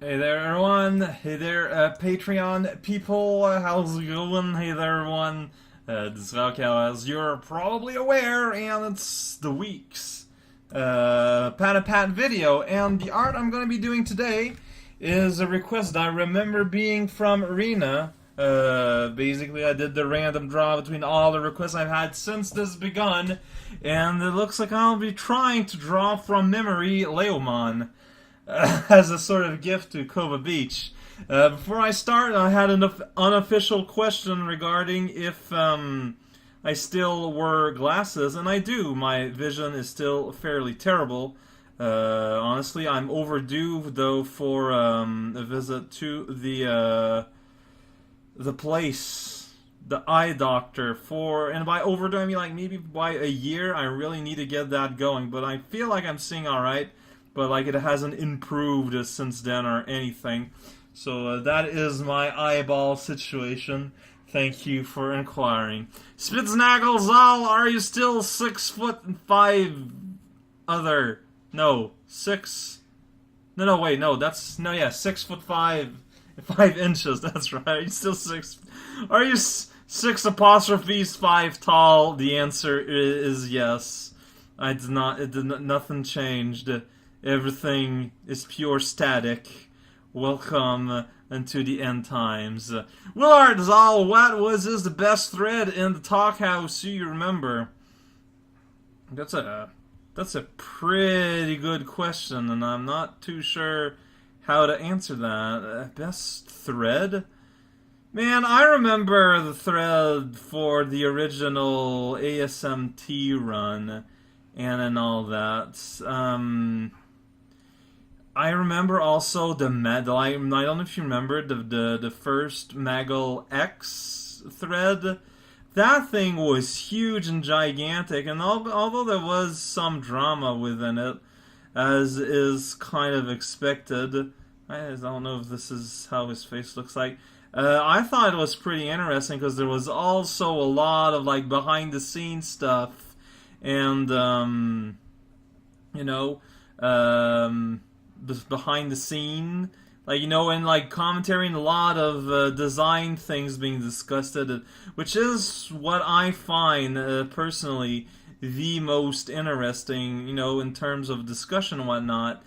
Hey there, everyone. Hey there, Patreon people. How's it going? Hey there, everyone. This is Raquel, as you're probably aware, and it's the week's Pat video. And the art I'm going to be doing today is a request I remember being from Arena. Basically, I did the random draw between all the requests I've had since this begun, and it looks like I'll be trying to draw from memory Leomon. As a sort of gift to Kova Beach. Before I start, I had an unofficial question regarding if I still wear glasses, and I do. My vision is still fairly terrible. Honestly, I'm overdue though for a visit to the place, the eye doctor. And by overdue I mean like maybe by a year. I really need to get that going, but I feel like I'm seeing all right. But like it hasn't improved since then or anything. So that is my eyeball situation. Thank you for inquiring. Spitznagel Zal, are you still 6'5"? No, 6. No, wait, no, that's no, yeah, 6'5", 5 inches. That's right. Are you still 6? Are you 6'5" tall? The answer is yes. I did not. It did not. Nothing changed. Everything is pure static. Welcome into the end times. Willard Zal, what was the best thread in the talk house you remember? That's a pretty good question, and I'm not too sure how to answer that. Best thread? Man, I remember the thread for the original ASMT run and all that. I remember also the medal. I don't know if you remember the first Maggle X thread. That thing was huge and gigantic, and although there was some drama within it, as is kind of expected, I don't know if this is how his face looks like. I thought it was pretty interesting because there was also a lot of like behind the scenes stuff, and behind the scene, like in like commentary, and a lot of design things being discussed, which is what I find personally the most interesting, in terms of discussion and whatnot.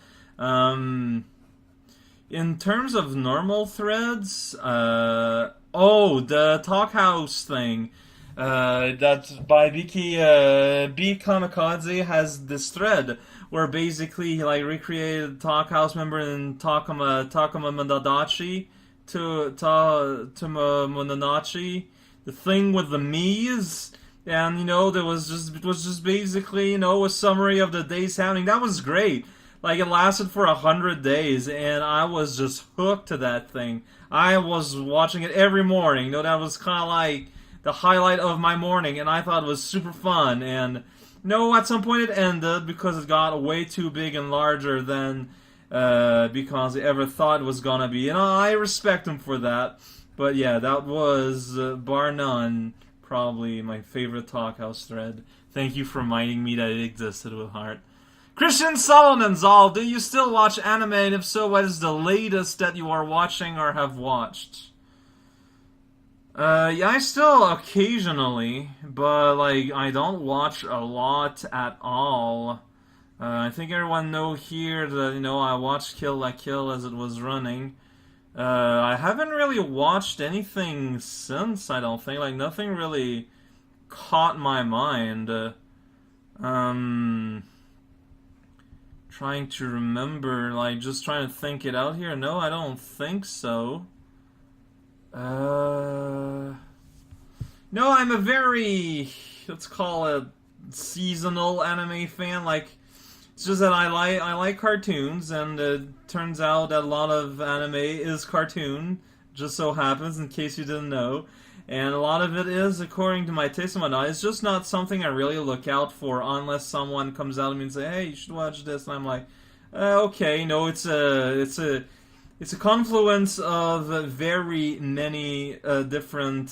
In terms of normal threads, the Talkhouse thing, that's by B Kamikaze has this thread where basically he like recreated Talkhouse member in Takuma Monodachi to Monodachi, the thing with the Mii's, and it was just basically a summary of the days happening. That was great. Like it lasted for 100 days, and I was just hooked to that thing. I was watching it every morning. That was kind of like the highlight of my morning, and I thought it was super fun. And at some point it ended because it got way too big and larger than because I ever thought it was gonna be. And I respect him for that. But yeah, that was bar none probably my favorite Talkhouse thread. Thank you for reminding me that it existed, with heart. Christian Solomon Zal, do you still watch anime? And if so, what is the latest that you are watching or have watched? Yeah, I still occasionally, but like I don't watch a lot at all. I think everyone know here that I watched Kill La Kill as it was running. I haven't really watched anything since. I don't think nothing really caught my mind. Trying to remember, just trying to think it out here. No, I don't think so. No, I'm a very, let's call it, seasonal anime fan. It's just that I like cartoons, and it turns out that a lot of anime is cartoon. Just so happens, in case you didn't know. And a lot of it is, according to my taste and whatnot, it's just not something I really look out for unless someone comes out to me and say, "Hey, you should watch this," and I'm like, "Okay, it's a confluence of very many different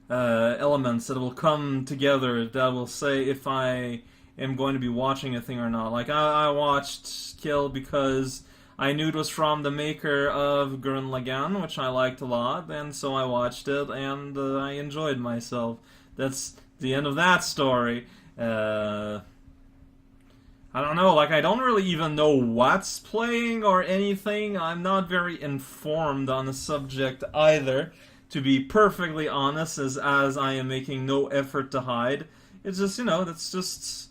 elements that will come together that will say if I am going to be watching a thing or not. Like, I watched Kill because I knew it was from the maker of Gurren Lagann, which I liked a lot, and so I watched it, and I enjoyed myself. That's the end of that story. I don't know, like, I don't really even know what's playing or anything. I'm not very informed on the subject either, to be perfectly honest, as I am making no effort to hide. It's just, that's just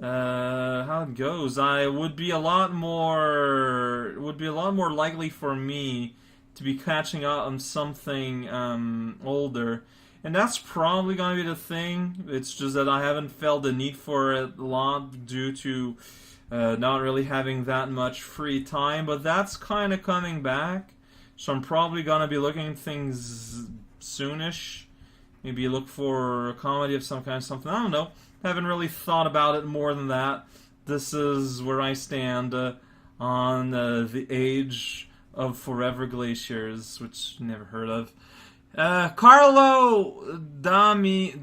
how it goes. It would be a lot more likely for me to be catching up on something older. And that's probably going to be the thing. It's just that I haven't felt the need for it a lot due to not really having that much free time. But that's kind of coming back. So I'm probably going to be looking at things soonish. Maybe look for a comedy of some kind, something. I don't know. Haven't really thought about it more than that. This is where I stand on the age of Forever Glaciers, which never heard of. Carlo Damiani.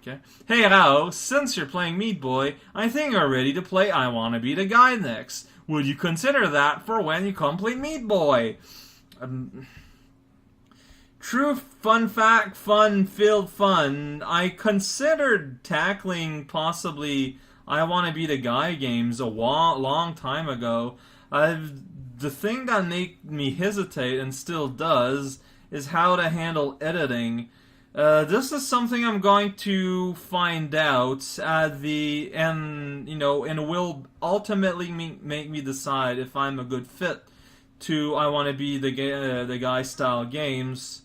Okay. Hey Rao, since you're playing Meat Boy, I think you're ready to play I Wanna Be the Guy next. Would you consider that for when you complete Meat Boy? True fun fact, fun-filled fun. I considered tackling possibly I Wanna Be the Guy games a long time ago. The thing that made me hesitate, and still does, is how to handle editing. This is something I'm going to find out at the end, and will ultimately make me decide if I'm a good fit to I Want to Be the Guy style games.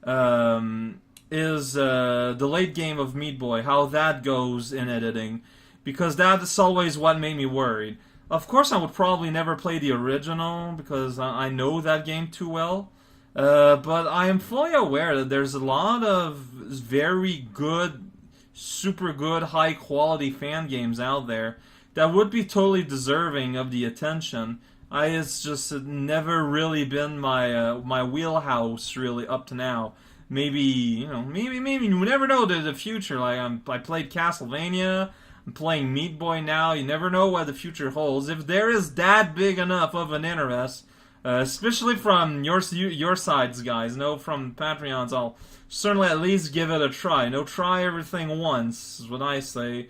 Is the late game of Meat Boy, how that goes in editing, because that's always what made me worried. Of course, I would probably never play the original because I know that game too well. But I am fully aware that there's a lot of very good, super good, high quality fan games out there that would be totally deserving of the attention. It's just never really been my wheelhouse really up to now. Maybe maybe you never know the future. Like I played Castlevania. I'm playing Meat Boy now. You never know what the future holds. If there is that big enough of an interest. Especially from your sides, guys. No, from Patreons, I'll certainly at least give it a try. No, try everything once is what I say.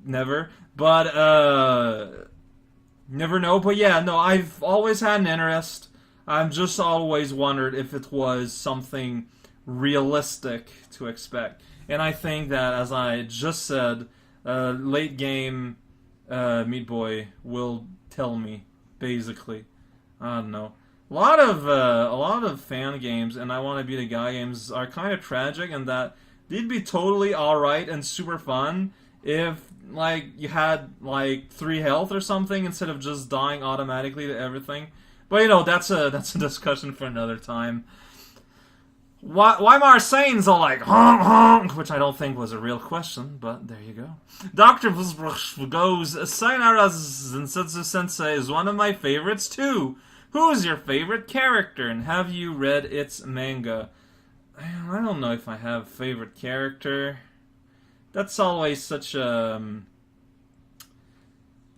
Never. But, never know. But yeah, no, I've always had an interest. I've just always wondered if it was something realistic to expect. And I think that, as I just said, late game Meat Boy will tell me, basically. I don't know. A lot of fan games and I Want to Be the Guy games are kind of tragic in that they'd be totally alright and super fun if like you had like 3 health or something instead of just dying automatically to everything. But that's a discussion for another time. Why Marseille's all like honk honk, which I don't think was a real question, but there you go. Dr. Vusbrush goes, Sayonara Zensetsu Sensei is one of my favorites too. Who's your favorite character, and have you read its manga? I don't know if I have a favorite character. That's always such a...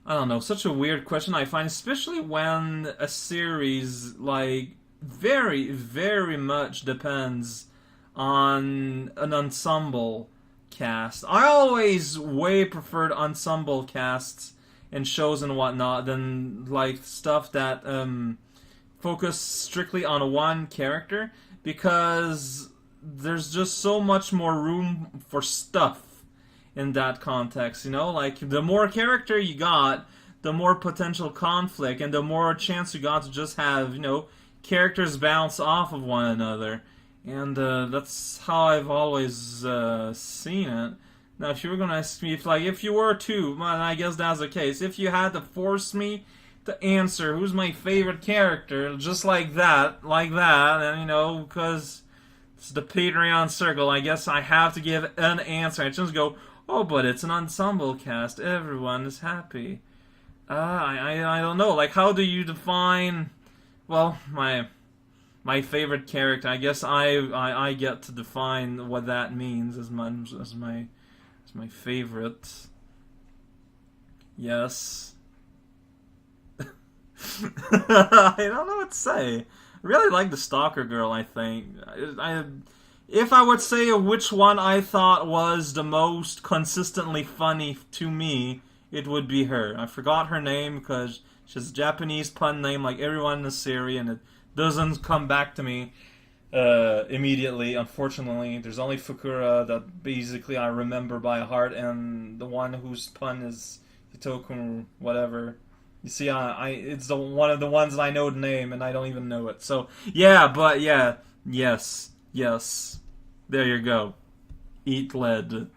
such a weird question I find, especially when a series, like, very, very much depends on an ensemble cast. I always way preferred ensemble casts and shows and whatnot than, like, stuff that, focus strictly on one character, because there's just so much more room for stuff in that context, like the more character you got, the more potential conflict and the more chance you got to just have, characters bounce off of one another. And that's how I've always seen it. Now, if you were going to ask me if you were to, well, I guess that's the case, if you had to force me to answer who's my favorite character, just like that, and because it's the Patreon circle, I guess I have to give an answer. I just go, oh, but it's an ensemble cast, everyone is happy. I don't know, like, how do you define, well, my favorite character? I guess I get to define what that means as my favorite. Yes. I don't know what to say. I really like the Stalker Girl, I think. If I would say which one I thought was the most consistently funny to me, it would be her. I forgot her name because she has a Japanese pun name like everyone in the series, and it doesn't come back to me immediately, unfortunately. There's only Fukura that basically I remember by heart, and the one whose pun is Hitoku, whatever. You see, it's one of the ones that I know the name, and I don't even know it. So, yeah, but yeah, yes. There you go. Eat lead.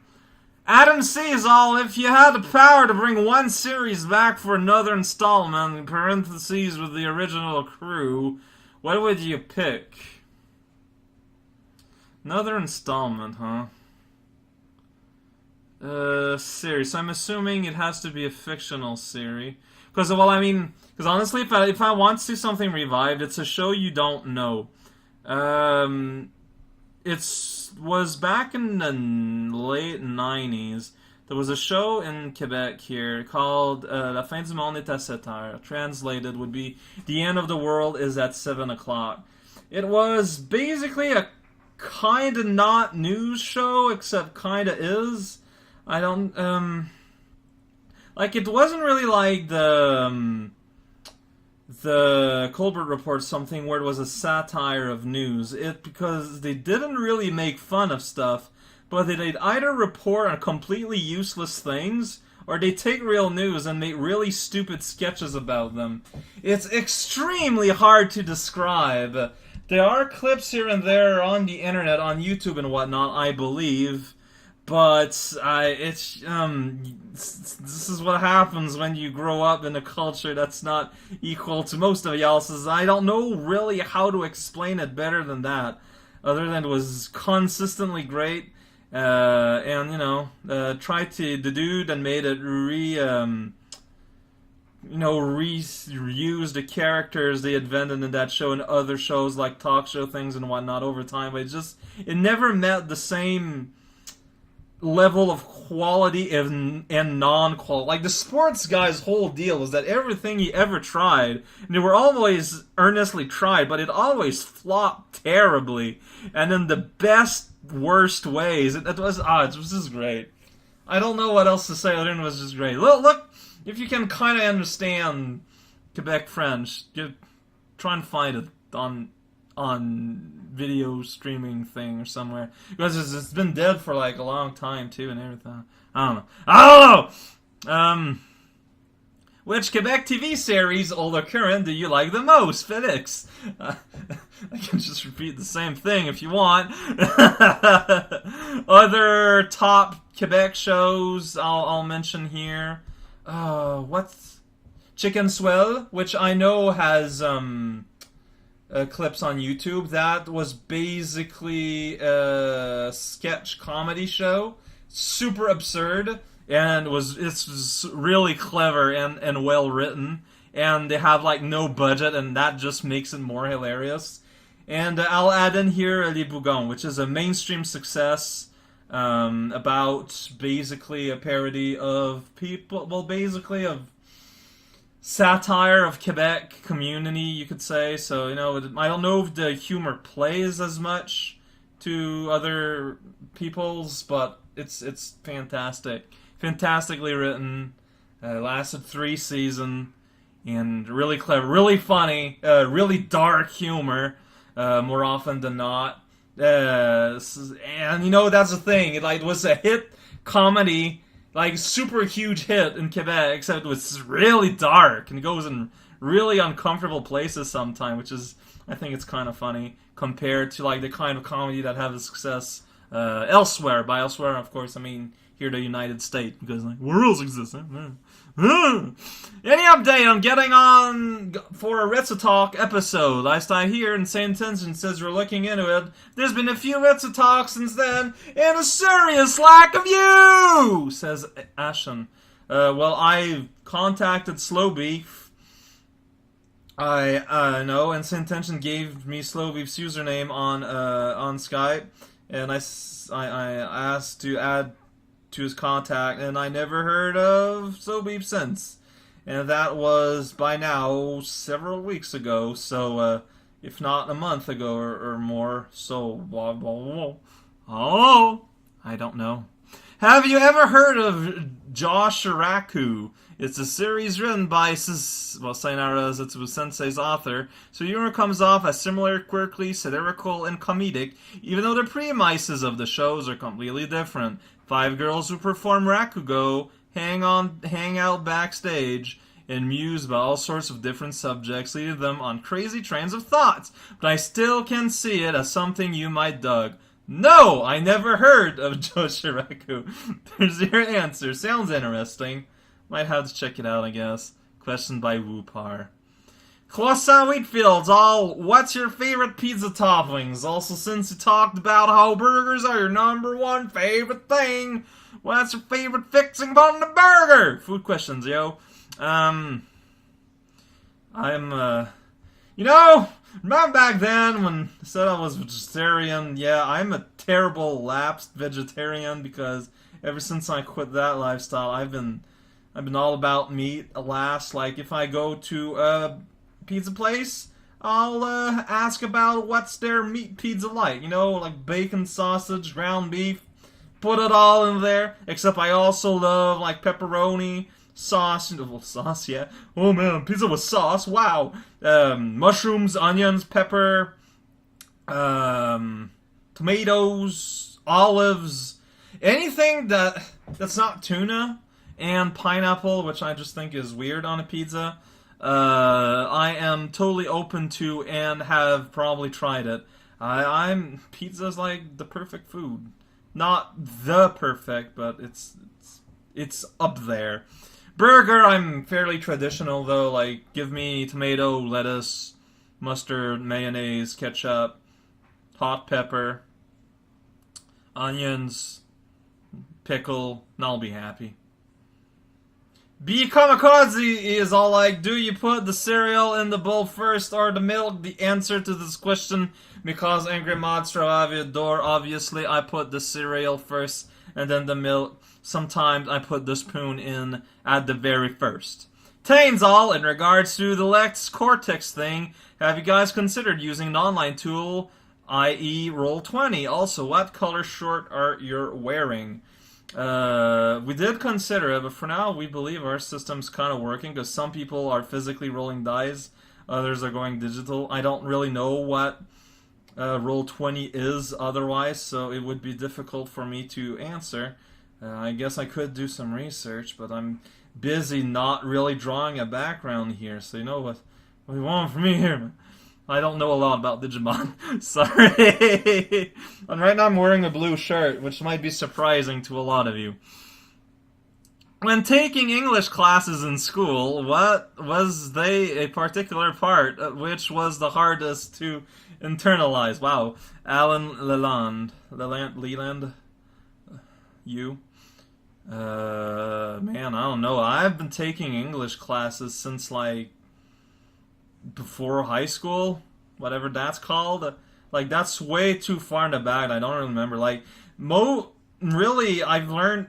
Adam sees all. If you had the power to bring one series back for another installment, in parentheses with the original crew, what would you pick? Another installment, huh? Series. I'm assuming it has to be a fictional series. Because honestly, if I want to see something revived, it's a show you don't know. It was back in the late 90s. There was a show in Quebec here called La fin du monde est à 7 heures. Translated would be The End of the World is at 7 o'clock. It was basically a kind of not news show, except kind of is. I don't, it wasn't really like the Colbert Report, something where it was a satire of news. Because they didn't really make fun of stuff, but they'd either report on completely useless things, or they take real news and make really stupid sketches about them. It's extremely hard to describe. There are clips here and there on the internet, on YouTube and whatnot, I believe. But this is what happens when you grow up in a culture that's not equal to most of y'all's. I don't know really how to explain it better than that, other than it was consistently great. The dude that made it reuse the characters they invented in that show and other shows like talk show things and whatnot over time. But it never met the same level of quality and non-quality. Like, the sports guy's whole deal was that everything he ever tried, and they were always earnestly tried, but it always flopped terribly, and in the best, worst ways. It was just great. I don't know what else to say other than it was just great. Look, if you can kind of understand Quebec French, try and find it on video streaming thing or somewhere, because it's been dead for like a long time too and everything. I don't know. Which Quebec TV series, old or current, do you like the most, Felix? I can just repeat the same thing if you want. Other top Quebec shows I'll mention here. What's Chicken Swell, which I know has clips on YouTube. That was basically a sketch comedy show, super absurd, and it's really clever and well written, and they have like no budget, and that just makes it more hilarious. And I'll add in here Les Bougons, which is a mainstream success about basically a parody of of satire of Quebec community, you could say. So, I don't know if the humor plays as much to other people's, but it's fantastic. Fantastically written. Lasted 3 seasons, and really clever, really funny, really dark humor, more often than not. And that's the thing. It was a hit comedy, like super huge hit in Quebec, except it was really dark and goes in really uncomfortable places sometimes, which is, I think it's kind of funny compared to like the kind of comedy that have a success elsewhere. By elsewhere, of course, I mean here the United States, because like, where else exists it? Any update on getting on for a Ritza Talk episode? Last I hear, Insane Tension says we're looking into it. There's been a few Ritza Talks since then, and a serious lack of you, says Ashen. Well, I contacted Slow Beef. I know Insane Tension gave me Slow Beef's username on Skype, and I asked to add to his contact, and I never heard of So Beep since. And that was, by now, several weeks ago, so, if not a month ago or more, so, oh, I don't know. Have you ever heard of Josh Shiraku? It's a series written by Sayonara Zetsubu Sensei's author, so humor comes off as similar, quirky, satirical, and comedic, even though the premises of the shows are completely different. 5 girls who perform rakugo hang out backstage and muse about all sorts of different subjects, leading them on crazy trains of thoughts. But I still can see it as something you might dug. No, I never heard of Josh Shiraku. There's your answer. Sounds interesting. Might have to check it out, I guess. Question by Woopar. Croissant Wheatfields, what's your favorite pizza toppings? Also, since you talked about how burgers are your #1 favorite thing, what's your favorite fixing on the burger? Food questions, yo. Remember back then when I said I was vegetarian? Yeah, I'm a terrible lapsed vegetarian because ever since I quit that lifestyle, I've been all about meat. Alas, like if I go to a pizza place, I'll ask about what's their meat pizza like. You know, like bacon, sausage, ground beef. Put it all in there. Except I also love like pepperoni. Sauce, yeah. Oh man, pizza with sauce, wow. Mushrooms, onions, pepper, tomatoes, olives, anything that's not tuna, and pineapple, which I just think is weird on a pizza. I am totally open to and have probably tried it. Pizza's like the perfect food. Not the perfect, but it's up there. Burger, I'm fairly traditional though, like give me tomato, lettuce, mustard, mayonnaise, ketchup, hot pepper, onions, pickle, and I'll be happy. B Kamikaze is all like, do you put the cereal in the bowl first or the milk? The answer to this question, because Angry Monster Aviador, obviously I put the cereal first and then the milk. Sometimes I put the spoon in at the very first. Tains all, in regards to the Lex Cortex thing, have you guys considered using an online tool, i.e. Roll20? Also, what color shirt are you wearing? We did consider it, but for now we believe our system's kind of working, because some people are physically rolling dice, others are going digital. I don't really know what Roll20 is otherwise, so it would be difficult for me to answer. I guess I could do some research, but I'm busy not really drawing a background here, so you know what do you want from me here? I don't know a lot about Digimon. Sorry. And right now I'm wearing a blue shirt, which might be surprising to a lot of you. When taking English classes in school, what was a particular part which was the hardest to internalize? Wow. Alan Leland. You? Man, I don't know. I've been taking English classes since, like, before high school, whatever that's called. Like, that's way too far in the back. I don't remember. Like, really, I've learned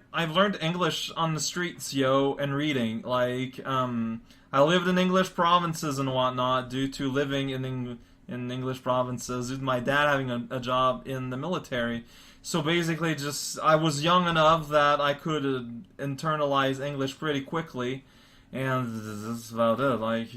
English on the streets, yo, and reading. Like, I lived in English provinces and whatnot due to living in English provinces, with my dad having a job in the military. So basically, I was young enough that I could internalize English pretty quickly, and that's about it. Like,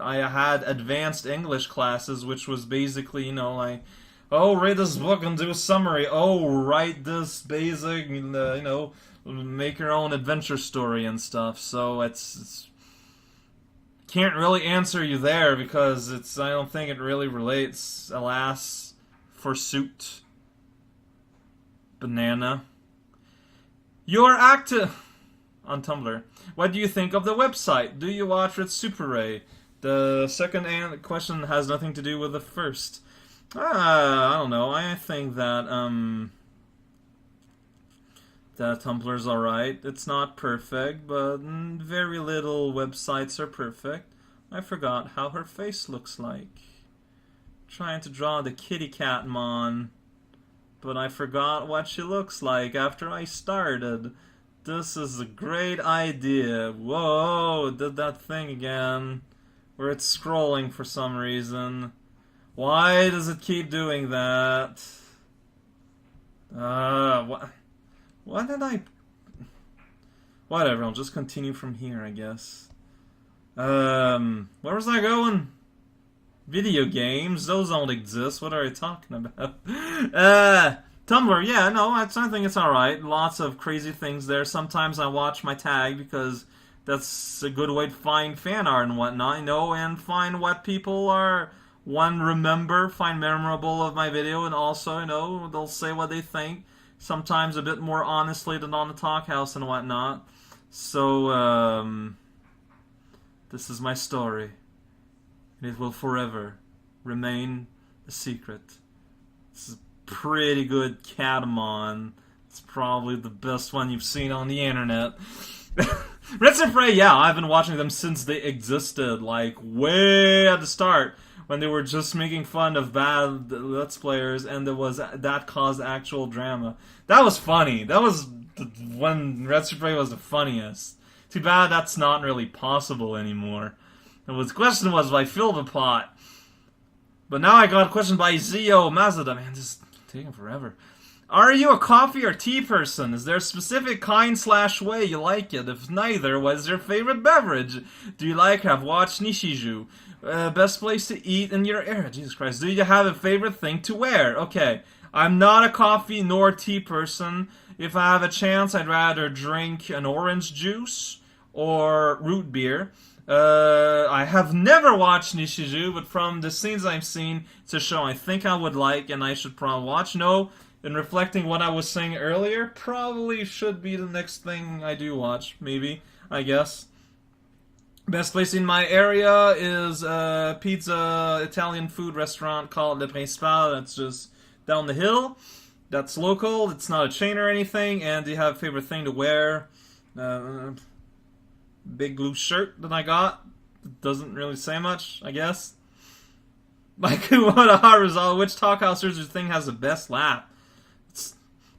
I had advanced English classes, which was basically, you know, like, oh, read this book and do a summary. Oh, write this basic, you know, make your own adventure story and stuff. So it's can't really answer you there because I don't think it really relates. Alas, forsooth. Banana. You're active on Tumblr. What do you think of the website? Do you watch with Super Ray? The second question has nothing to do with the first. I don't know. I think that Tumblr's alright. It's not perfect, but very little websites are perfect. I forgot how her face looks like. Trying to draw the kitty cat mon. but I forgot what she looks like after I started. This is a great idea. Whoa, it did that thing again. Where it's scrolling for some reason. Why does it keep doing that? What did I... Whatever, I'll just continue from here, I guess. Where was I going? Video games? Those don't exist. What are you talking about? Tumblr, yeah, no, I think it's alright. Lots of crazy things there. Sometimes I watch my tag because that's a good way to find fan art and whatnot, and find what people are, find memorable of my video, and also, they'll say what they think. Sometimes a bit more honestly than on the Talk House and whatnot. So, this is my story. And it will forever remain a secret. This is pretty good Catamon. It's probably the best one you've seen on the internet. Red Spray, yeah, I've been watching them since they existed, like, way at the start, when they were just making fun of bad Let's Players, and that caused actual drama. That was funny. That was when Red Spray was the funniest. Too bad that's not really possible anymore. The question was by Philbopot. But now I got a question by Zio Mazda. Man, this is taking forever. Are you a coffee or tea person? Is there a specific kind/way you like it? If neither, what is your favorite beverage? Do you have watched Nishiju? Best place to eat in your area? Jesus Christ. Do you have a favorite thing to wear? Okay, I'm not a coffee nor tea person. If I have a chance, I'd rather drink an orange juice or root beer. I have never watched Nishiju, but from the scenes I've seen, it's a show I think I would like and I should probably watch. No, in reflecting what I was saying earlier, probably should be the next thing I do watch, maybe, I guess. Best place in my area is a pizza Italian food restaurant called Le Principal. That's just down the hill. That's local, it's not a chain or anything, and do you have a favorite thing to wear? Big blue shirt that I got. It doesn't really say much, I guess. Like, what a hard result. Which Talkhousers do you think has the best laugh?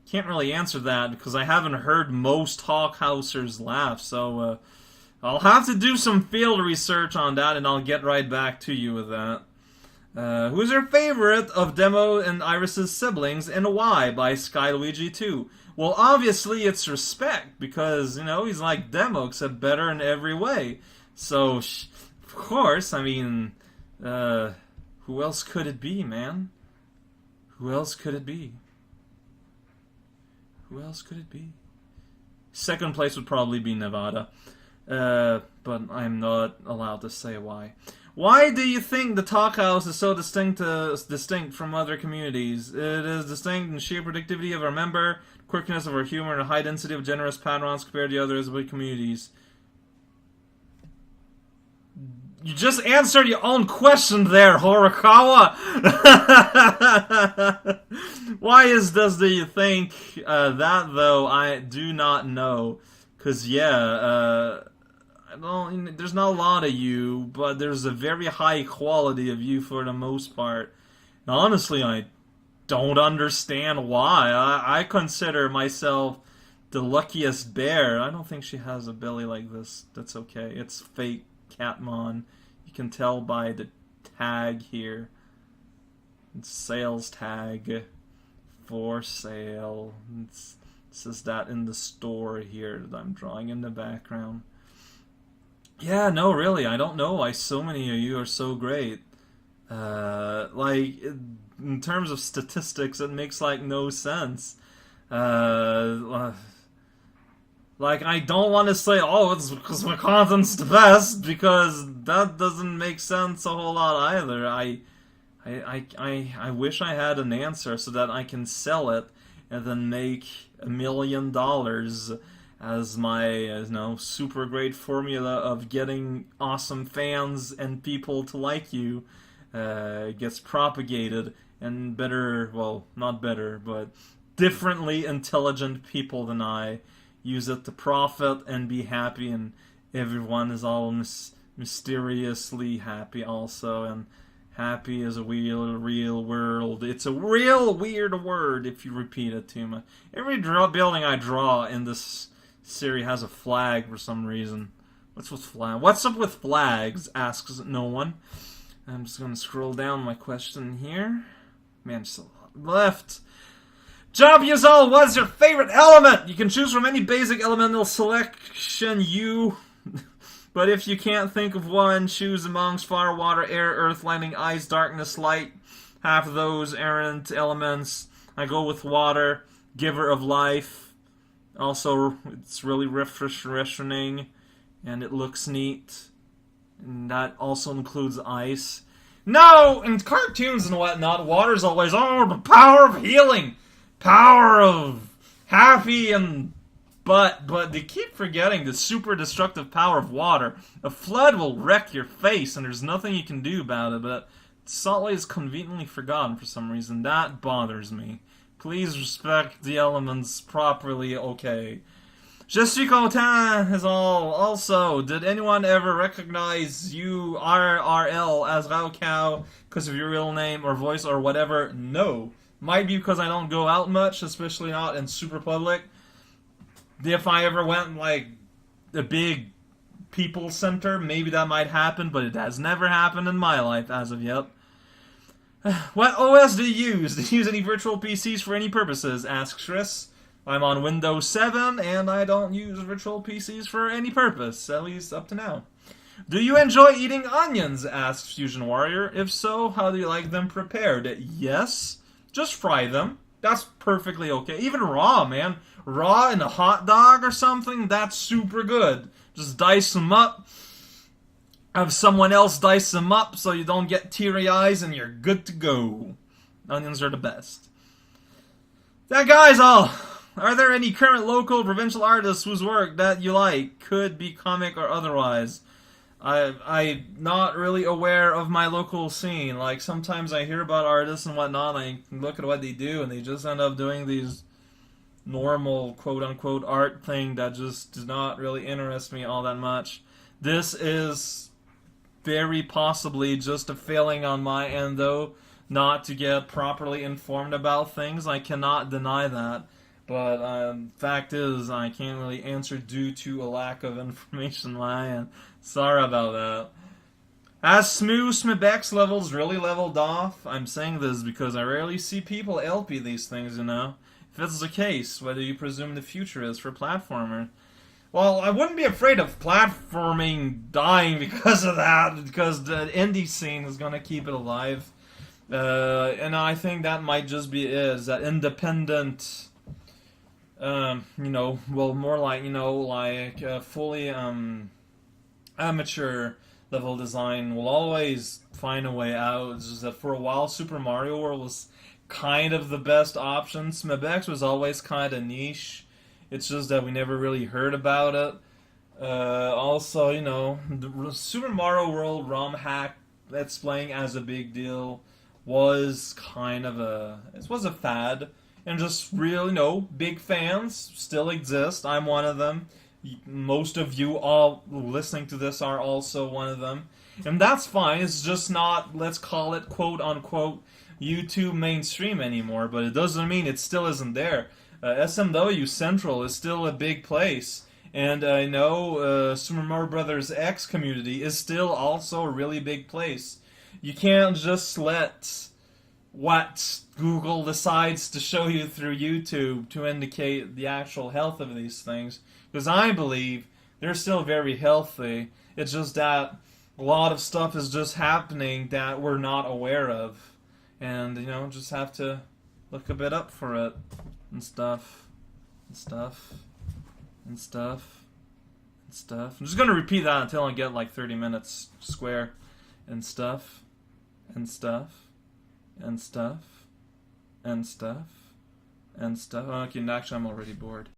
Can't really answer that because I haven't heard most Talkhousers laugh, so I'll have to do some field research on that and I'll get right back to you with that. Who's your favorite of Demo and Iris's siblings and why? By SkyLuigi2. Well, obviously it's Respect, because, he's like Demo, except better in every way. So, of course, I mean, who else could it be, man? Who else could it be? Who else could it be? Second place would probably be Nevada. But I'm not allowed to say why. Why do you think the Talk House is so distinct from other communities? It is distinct in sheer predictivity of our member, quirkiness of our humor, and a high density of generous patrons compared to other big communities. You just answered your own question there, Horikawa! Why do you think that, though? I do not know. Because, there's not a lot of you, but there's a very high quality of you for the most part. And honestly, I don't understand why. I consider myself the luckiest bear. I don't think she has a belly like this. That's okay. It's fake Catmon. You can tell by the tag here. It's sales tag. For sale. It says that in the store here that I'm drawing in the background. Yeah, no, really, I don't know why so many of you are so great. In terms of statistics, it makes, no sense. I don't want to say, it's because my content's the best, because that doesn't make sense a whole lot either. I wish I had an answer so that I can sell it and then make $1 million as my super great formula of getting awesome fans and people to like you gets propagated, and not better, but differently intelligent people than I use it to profit and be happy, and everyone is all mysteriously happy also, and Happy is a real world. It's a real weird word if you repeat it too much. Every building I draw in this series has a flag for some reason. What's with flag? What's up with flags? Asks no one. I'm just gonna scroll down my question here. Man, just a lot left. Job Yazal, what's your favorite element? You can choose from any basic elemental selection but if you can't think of one, choose amongst fire, water, air, earth, lightning, ice, darkness, light. Half of those errant elements. I go with water, giver of life. Also, it's really refreshing, and it looks neat. And that also includes ice. No! In cartoons and whatnot, water's always, oh, the power of healing! Power of happy and... But they keep forgetting the super destructive power of water. A flood will wreck your face, and there's nothing you can do about it, but Salt Lake is conveniently forgotten for some reason. That bothers me. Please respect the elements properly, okay. Je suis content is all. Also, did anyone ever recognize you IRL as Raocow because of your real name or voice or whatever? No. Might be because I don't go out much, especially not in super public. If I ever went, like, a big people center, maybe that might happen, but it has never happened in my life as of yet. What OS do you use? Do you use any virtual PCs for any purposes? Asks Chris. I'm on Windows 7, and I don't use virtual PCs for any purpose, at least up to now. Do you enjoy eating onions? Asks Fusion Warrior. If so, how do you like them prepared? Yes. Just fry them. That's perfectly okay. Even raw, man. Raw in a hot dog or something, that's super good. Just dice them up. Have someone else dice them up so you don't get teary eyes and you're good to go. Onions are the best. That guy's all. Are there any current local provincial artists whose work that you like? Could be comic or otherwise. I'm not really aware of my local scene. Like, sometimes I hear about artists and whatnot, and I look at what they do, and they just end up doing these normal, quote-unquote, art thing that just does not really interest me all that much. This is very possibly just a failing on my end, though, not to get properly informed about things. I cannot deny that. But fact is, I can't really answer due to a lack of information on my end. Sorry about that. Has Smebek's levels really leveled off? I'm saying this because I rarely see people LP these things, you know. If this is the case, what do you presume the future is for platformer? Well, I wouldn't be afraid of platforming dying because of that, because the indie scene is going to keep it alive. And I think that might just be it, is that independent... more like, fully, amateur level design will always find a way out. It's just that for a while, Super Mario World was kind of the best option. Smebex was always kind of niche. It's just that we never really heard about it. Also, the Super Mario World ROM hack that's playing as a big deal was kind of it was a fad. And just real, big fans still exist. I'm one of them. Most of you all listening to this are also one of them. And that's fine. It's just not, let's call it, quote-unquote, YouTube mainstream anymore. But it doesn't mean it still isn't there. SMW Central is still a big place. And I know Super Mario Bros. X community is still also a really big place. You can't just let what Google decides to show you through YouTube to indicate the actual health of these things. Because I believe they're still very healthy. It's just that a lot of stuff is just happening that we're not aware of. And, just have to look a bit up for it. And stuff. And stuff. And stuff. And stuff. I'm just going to repeat that until I get like 30 minutes square. And stuff. And stuff. And stuff. And stuff. And stuff. Okay, actually I'm already bored.